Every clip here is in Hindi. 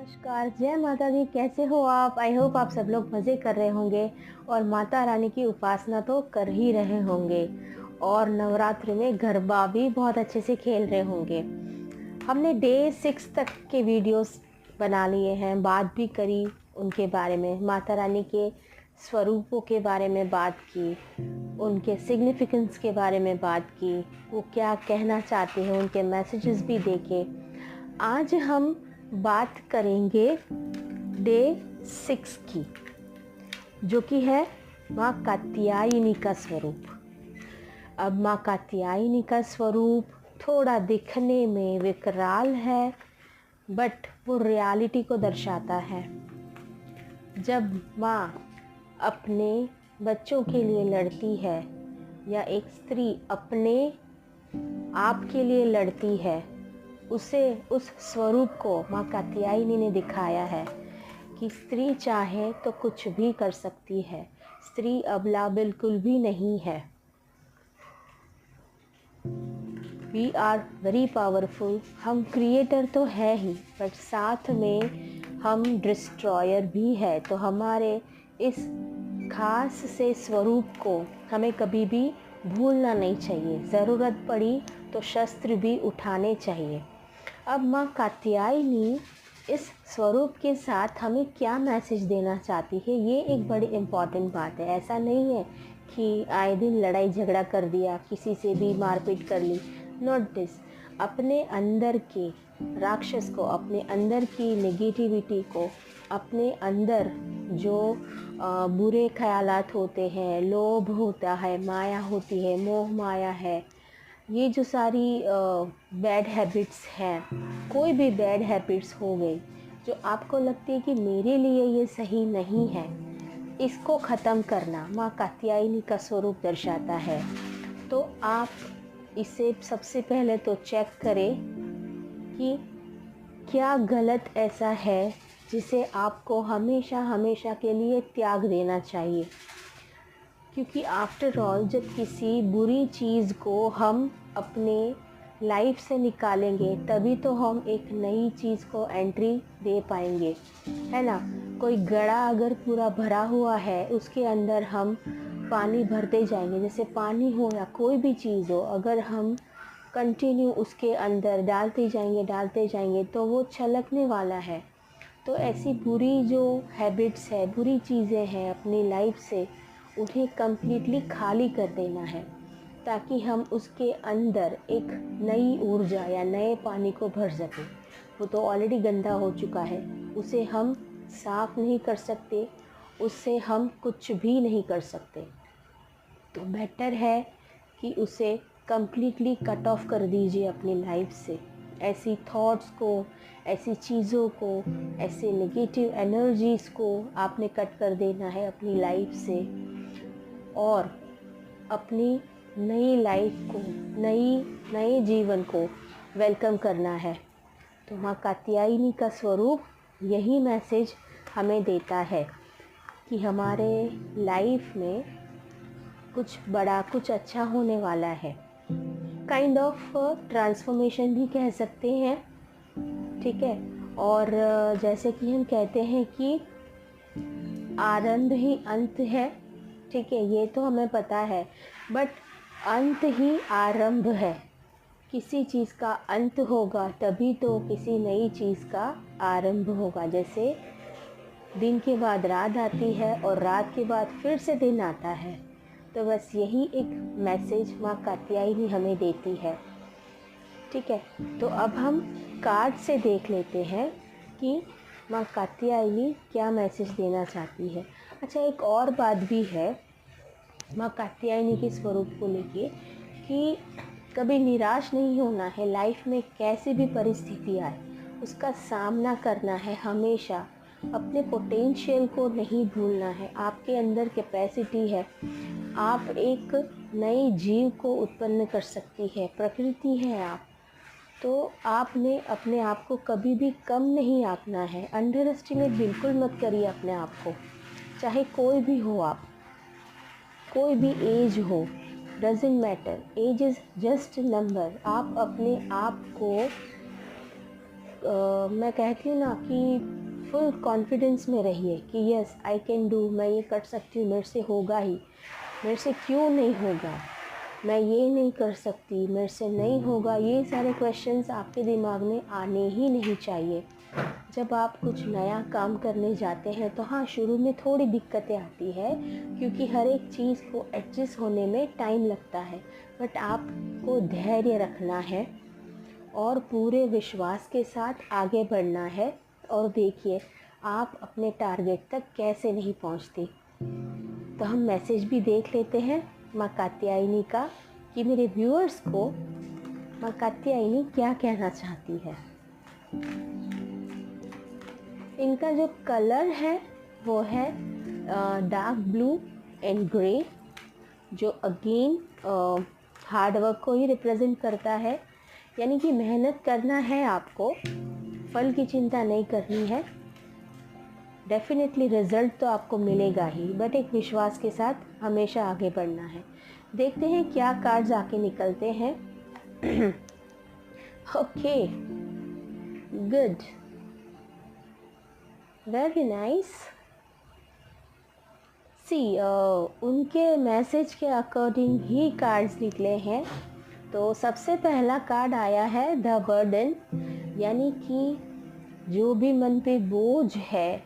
नमस्कार, जय माता दी। कैसे हो आप? आई होप आप सब लोग मज़े कर रहे होंगे और माता रानी की उपासना तो कर ही रहे होंगे और नवरात्रि में गरबा भी बहुत अच्छे से खेल रहे होंगे। हमने डे 6 तक के वीडियोस बना लिए हैं, बात भी करी उनके बारे में, माता रानी के स्वरूपों के बारे में बात की, उनके सिग्निफिकेंस के बारे में बात की, वो क्या कहना चाहते हैं, उनके मैसेजेस भी देखे। आज हम बात करेंगे डे 6 की, जो कि है माँ कात्यायनी का स्वरूप। अब माँ कात्यायनी का स्वरूप थोड़ा दिखने में विकराल है, बट वो रियलिटी को दर्शाता है। जब माँ अपने बच्चों के लिए लड़ती है या एक स्त्री अपने आप के लिए लड़ती है, उसे उस स्वरूप को माँ कात्यायनी ने दिखाया है कि स्त्री चाहे तो कुछ भी कर सकती है, स्त्री अबला बिल्कुल भी नहीं है। We are very powerful. हम क्रिएटर तो है ही, बट साथ में हम डिस्ट्रॉयर भी है। तो हमारे इस खास से स्वरूप को हमें कभी भी भूलना नहीं चाहिए। ज़रूरत पड़ी तो शस्त्र भी उठाने चाहिए। अब माँ कात्यायनी इस स्वरूप के साथ हमें क्या मैसेज देना चाहती है, ये एक बड़ी इम्पॉर्टेंट बात है। ऐसा नहीं है कि आए दिन लड़ाई झगड़ा कर दिया, किसी से भी मारपीट कर ली। Not this. अपने अंदर के राक्षस को, अपने अंदर की नेगेटिविटी को, अपने अंदर जो बुरे ख्यालात होते हैं, लोभ होता है, माया होती है, मोह माया है, ये जो सारी बैड हैबिट्स हैं, कोई भी बैड हैबिट्स हो गई जो आपको लगती है कि मेरे लिए ये सही नहीं है, इसको ख़त्म करना माँ कात्यायनी का स्वरूप दर्शाता है। तो आप इसे सबसे पहले तो चेक करें कि क्या गलत ऐसा है जिसे आपको हमेशा हमेशा के लिए त्याग देना चाहिए। क्योंकि आफ्टर ऑल जब किसी बुरी चीज़ को हम अपने लाइफ से निकालेंगे, तभी तो हम एक नई चीज़ को एंट्री दे पाएंगे, है ना। कोई घड़ा अगर पूरा भरा हुआ है, उसके अंदर हम पानी भरते जाएंगे, जैसे पानी हो या कोई भी चीज़ हो, अगर हम कंटिन्यू उसके अंदर डालते जाएंगे तो वो छलकने वाला है। तो ऐसी बुरी जो हैबिट्स है, बुरी चीज़ें हैं अपनी लाइफ से, उन्हें कम्प्लीटली खाली कर देना है, ताकि हम उसके अंदर एक नई ऊर्जा या नए पानी को भर सकें। वो तो ऑलरेडी गंदा हो चुका है, उसे हम साफ़ नहीं कर सकते, उससे हम कुछ भी नहीं कर सकते। तो बेटर है कि उसे कम्प्लीटली कट ऑफ कर दीजिए अपनी लाइफ से। ऐसी थॉट्स को, ऐसी चीज़ों को, ऐसे नेगेटिव एनर्जीज़ को आपने कट कर देना है अपनी लाइफ से और अपनी नई लाइफ को, नए जीवन को वेलकम करना है। तो माँ कात्यायनी का स्वरूप यही मैसेज हमें देता है कि हमारे लाइफ में कुछ बड़ा, कुछ अच्छा होने वाला है। काइंड ऑफ ट्रांसफॉर्मेशन भी कह सकते हैं, ठीक है। और जैसे कि हम कहते हैं कि आरंभ ही अंत है, ठीक है, ये तो हमें पता है, बट अंत ही आरंभ है। किसी चीज़ का अंत होगा तभी तो किसी नई चीज़ का आरंभ होगा। जैसे दिन के बाद रात आती है और रात के बाद फिर से दिन आता है। तो बस यही एक मैसेज माँ कात्यायनी हमें देती है, ठीक है। तो अब हम कार्ड से देख लेते हैं कि माँ कात्यायनी क्या मैसेज देना चाहती है। अच्छा, एक और बात भी है माँ कात्यायनी के स्वरूप को लेके कि कभी निराश नहीं होना है। लाइफ में कैसी भी परिस्थिति आए, उसका सामना करना है हमेशा। अपने पोटेंशियल को नहीं भूलना है। आपके अंदर कैपेसिटी है, आप एक नए जीव को उत्पन्न कर सकती है, प्रकृति है आप। तो आपने अपने आप को कभी भी कम नहीं आंकना है। अंडर एस्टिमेट बिल्कुल मत करिए अपने आप को, चाहे कोई भी हो आप, कोई भी एज हो, doesn't matter. Age is just number. आप अपने आप को मैं कहती हूँ ना कि फुल कॉन्फिडेंस में रहिए कि यस आई कैन डू, मैं ये कर सकती हूँ, मेरे से होगा ही, मेरे से क्यों नहीं होगा, मैं ये नहीं कर सकती, मेरे से नहीं होगा, ये सारे क्वेश्चंस आपके दिमाग में आने ही नहीं चाहिए। जब आप कुछ नया काम करने जाते हैं तो हाँ, शुरू में थोड़ी दिक्कतें आती है क्योंकि हर एक चीज़ को एडजस्ट होने में टाइम लगता है, बट आपको धैर्य रखना है और पूरे विश्वास के साथ आगे बढ़ना है। और देखिए आप अपने टारगेट तक कैसे नहीं पहुंचते। तो हम मैसेज भी देख लेते हैं माँ कात्यायनी का कि मेरे व्यूअर्स को माँ कात्यायनी क्या कहना चाहती है। इनका जो कलर है वो है डार्क ब्लू एंड ग्रे, जो अगेन हार्ड वर्क को ही रिप्रेजेंट करता है, यानी कि मेहनत करना है आपको, फल की चिंता नहीं करनी है। डेफिनेटली रिजल्ट तो आपको मिलेगा ही, बट एक विश्वास के साथ हमेशा आगे बढ़ना है। देखते हैं क्या कार्ड्स आके निकलते हैं। Okay, good, very nice. See उनके मैसेज के अकॉर्डिंग ही कार्ड्स निकले हैं। तो सबसे पहला कार्ड आया है द बर्डन, यानी कि जो भी मन पे बोझ है,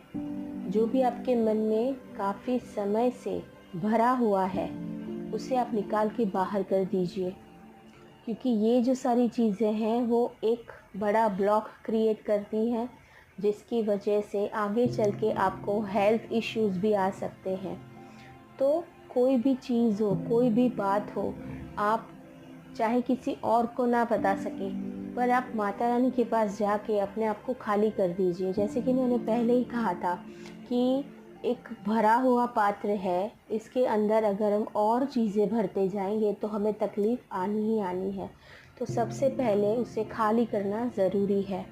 जो भी आपके मन में काफ़ी समय से भरा हुआ है, उसे आप निकाल के बाहर कर दीजिए, क्योंकि ये जो सारी चीज़ें हैं वो एक बड़ा ब्लॉक क्रिएट करती हैं, जिसकी वजह से आगे चल के आपको हेल्थ इश्यूज़ भी आ सकते हैं। तो कोई भी चीज़ हो, कोई भी बात हो, आप चाहे किसी और को ना बता सके, पर आप माता रानी के पास जाके अपने आप को खाली कर दीजिए। जैसे कि मैंने पहले ही कहा था कि एक भरा हुआ पात्र है, इसके अंदर अगर हम और चीज़ें भरते जाएंगे तो हमें तकलीफ़ आनी ही आनी है। तो सबसे पहले उसे खाली करना ज़रूरी है।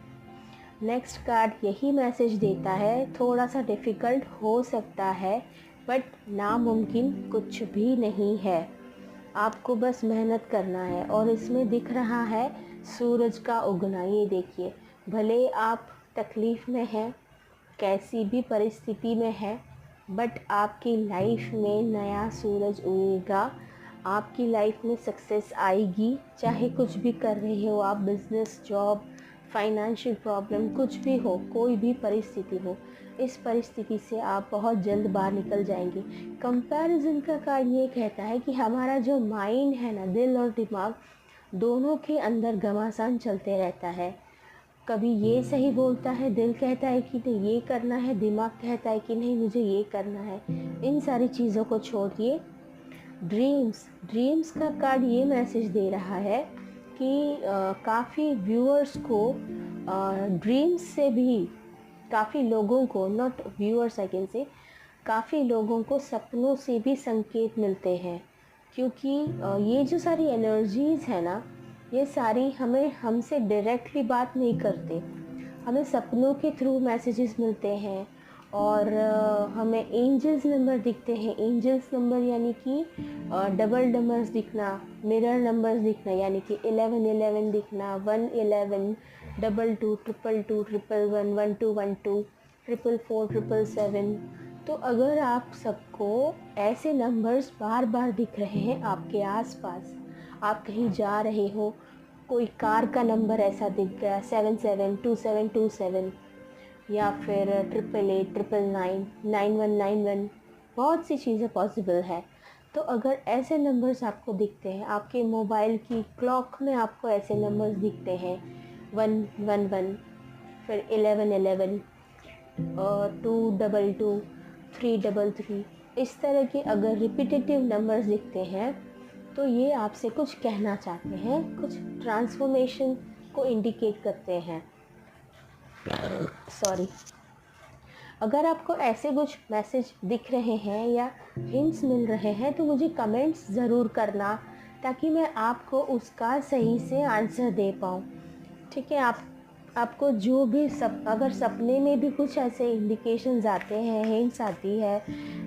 नेक्स्ट कार्ड यही मैसेज देता है, थोड़ा सा डिफ़िकल्ट हो सकता है बट नामुमकिन कुछ भी नहीं है, आपको बस मेहनत करना है। और इसमें दिख रहा है सूरज का उगना, ये देखिए, भले आप तकलीफ़ में हैं, कैसी भी परिस्थिति में है, बट आपकी लाइफ में नया सूरज उगेगा, आपकी लाइफ में सक्सेस आएगी। चाहे कुछ भी कर रहे हो आप, बिज़नेस, जॉब, फाइनेंशियल प्रॉब्लम, कुछ भी हो, कोई भी परिस्थिति हो, इस परिस्थिति से आप बहुत जल्द बाहर निकल जाएंगे। कंपैरिजन का कार्ड ये कहता है कि हमारा जो माइंड है ना, दिल और दिमाग दोनों के अंदर घमासान चलते रहता है। कभी ये सही बोलता है, दिल कहता है कि नहीं ये करना है, दिमाग कहता है कि नहीं मुझे ये करना है। इन सारी चीज़ों को छोड़िए। ड्रीम्स का कार्ड ये मैसेज दे रहा है कि काफ़ी व्यूअर्स को ड्रीम्स से भी, काफ़ी लोगों को, not viewers I can say, काफ़ी लोगों को सपनों से भी संकेत मिलते हैं, क्योंकि ये जो सारी एनर्जीज़ है ना, ये सारी हमसे डायरेक्टली बात नहीं करते, हमें सपनों के थ्रू मैसेजेस मिलते हैं। और हमें एंजल्स नंबर दिखते हैं। एंजल्स नंबर यानी कि डबल नंबर्स दिखना, मिरर नंबर्स दिखना, यानी कि 1111 दिखना, 111, 22, 222, 111, 1212, 444, 777। तो अगर आप सबको ऐसे नंबर्स बार बार दिख रहे हैं आपके आसपास, आप कहीं जा रहे हो, कोई कार का नंबर ऐसा दिख गया 772727, या फिर 888, 999, 9191, बहुत सी चीज़ें पॉसिबल है। तो अगर ऐसे नंबर्स आपको दिखते हैं, आपके मोबाइल की क्लॉक में आपको ऐसे नंबर्स दिखते हैं 111, फिर 1111, 222, 333, इस तरह के अगर रिपीटेटिव नंबर्स दिखते हैं तो ये आपसे कुछ कहना चाहते हैं, कुछ ट्रांसफॉर्मेशन को इंडिकेट करते हैं। सॉरी। अगर आपको ऐसे कुछ मैसेज दिख रहे हैं या हिंट्स मिल रहे हैं तो मुझे कमेंट्स ज़रूर करना, ताकि मैं आपको उसका सही से आंसर दे पाऊँ। ठीक है, आपको जो भी अगर सपने में भी कुछ ऐसे इंडिकेशंस आते हैं, हिंट्स आती है,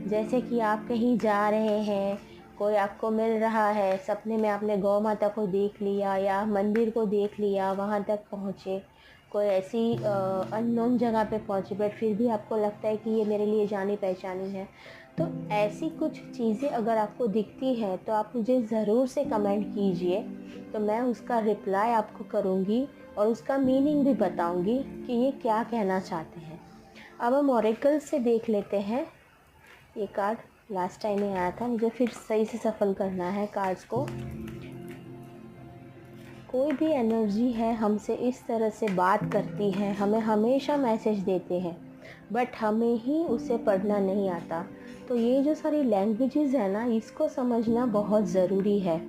जैसे कि आप कहीं जा रहे हैं, कोई आपको मिल रहा है, सपने में आपने गौ माता को देख लिया या मंदिर को देख लिया, वहाँ तक पहुँचे, कोई ऐसी अननोन जगह पे पहुँचे बट फिर भी आपको लगता है कि ये मेरे लिए जानी पहचानी है। तो ऐसी कुछ चीज़ें अगर आपको दिखती है तो आप मुझे ज़रूर से कमेंट कीजिए, तो मैं उसका रिप्लाई आपको करूँगी और उसका मीनिंग भी बताऊँगी कि ये क्या कहना चाहते हैं। अब हम ओरेकल से देख लेते हैं। ये कार्ड लास्ट टाइम में आया था, मुझे फिर सही से सफल करना है कार्ड्स को। कोई भी एनर्जी है हमसे इस तरह से बात करती है, हमें हमेशा मैसेज देते हैं बट हमें ही उसे पढ़ना नहीं आता। तो ये जो सारी लैंग्वेजेस है ना, इसको समझना बहुत ज़रूरी है।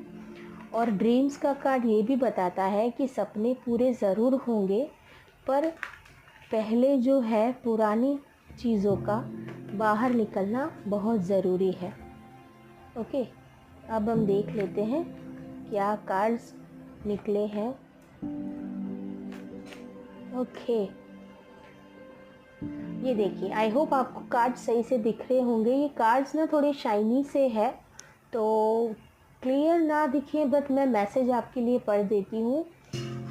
और ड्रीम्स का कार्ड ये भी बताता है कि सपने पूरे ज़रूर होंगे, पर पहले जो है पुरानी चीज़ों का बाहर निकलना बहुत ज़रूरी है। ओके, अब हम देख लेते हैं क्या कार्ड्स निकले हैं। ओके, ये देखिए, आई होप आपको कार्ड सही से दिख रहे होंगे। ये कार्ड्स ना थोड़े शाइनी से है तो क्लियर ना दिखे, बट मैं मैसेज आपके लिए पढ़ देती हूँ।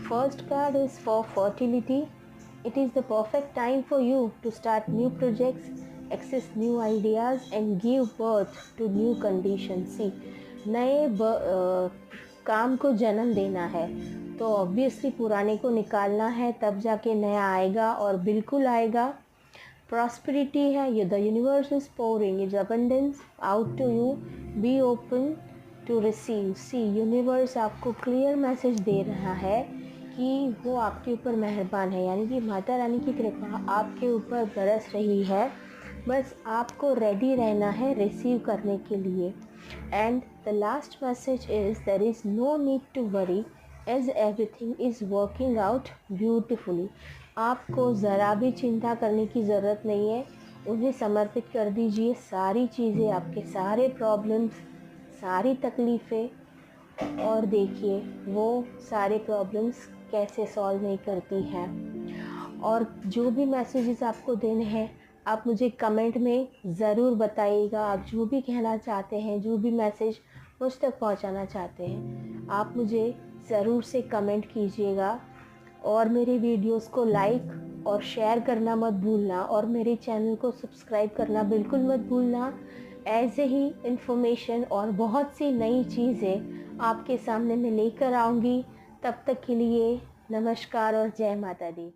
First card is for fertility. It is the perfect time for you to start new projects, access new ideas and give birth to new condition. See, नए काम को जन्म देना है तो ऑब्वियसली पुराने को निकालना है, तब जाके नया आएगा और बिल्कुल आएगा। प्रॉस्पेरिटी है, ये the universe is pouring is abundance out to you, be open to receive. See, universe आपको क्लियर मैसेज दे रहा है कि वो आपके ऊपर मेहरबान है, यानी कि माता रानी की कृपा आपके ऊपर बरस रही है। बस आपको रेडी रहना है रिसीव करने के लिए। And the last message is there is no need to worry as everything is working out beautifully. आपको ज़रा भी चिंता करने की ज़रूरत नहीं है, उन्हें समर्पित कर दीजिए सारी चीज़ें, आपके सारे प्रॉब्लम्स, सारी तकलीफ़ें, और देखिए वो सारे प्रॉब्लम्स कैसे सॉल्व नहीं करती हैं। और जो भी मैसेजेस आपको देने हैं आप मुझे कमेंट में ज़रूर बताइएगा। आप जो भी कहना चाहते हैं, जो भी मैसेज मुझ तक पहुंचाना चाहते हैं, आप मुझे ज़रूर से कमेंट कीजिएगा। और मेरे वीडियोस को लाइक और शेयर करना मत भूलना, और मेरे चैनल को सब्सक्राइब करना बिल्कुल मत भूलना। ऐसे ही इन्फॉर्मेशन और बहुत सी नई चीज़ें आपके सामने मैं लेकर आऊँगी। तब तक के लिए नमस्कार और जय माता दी।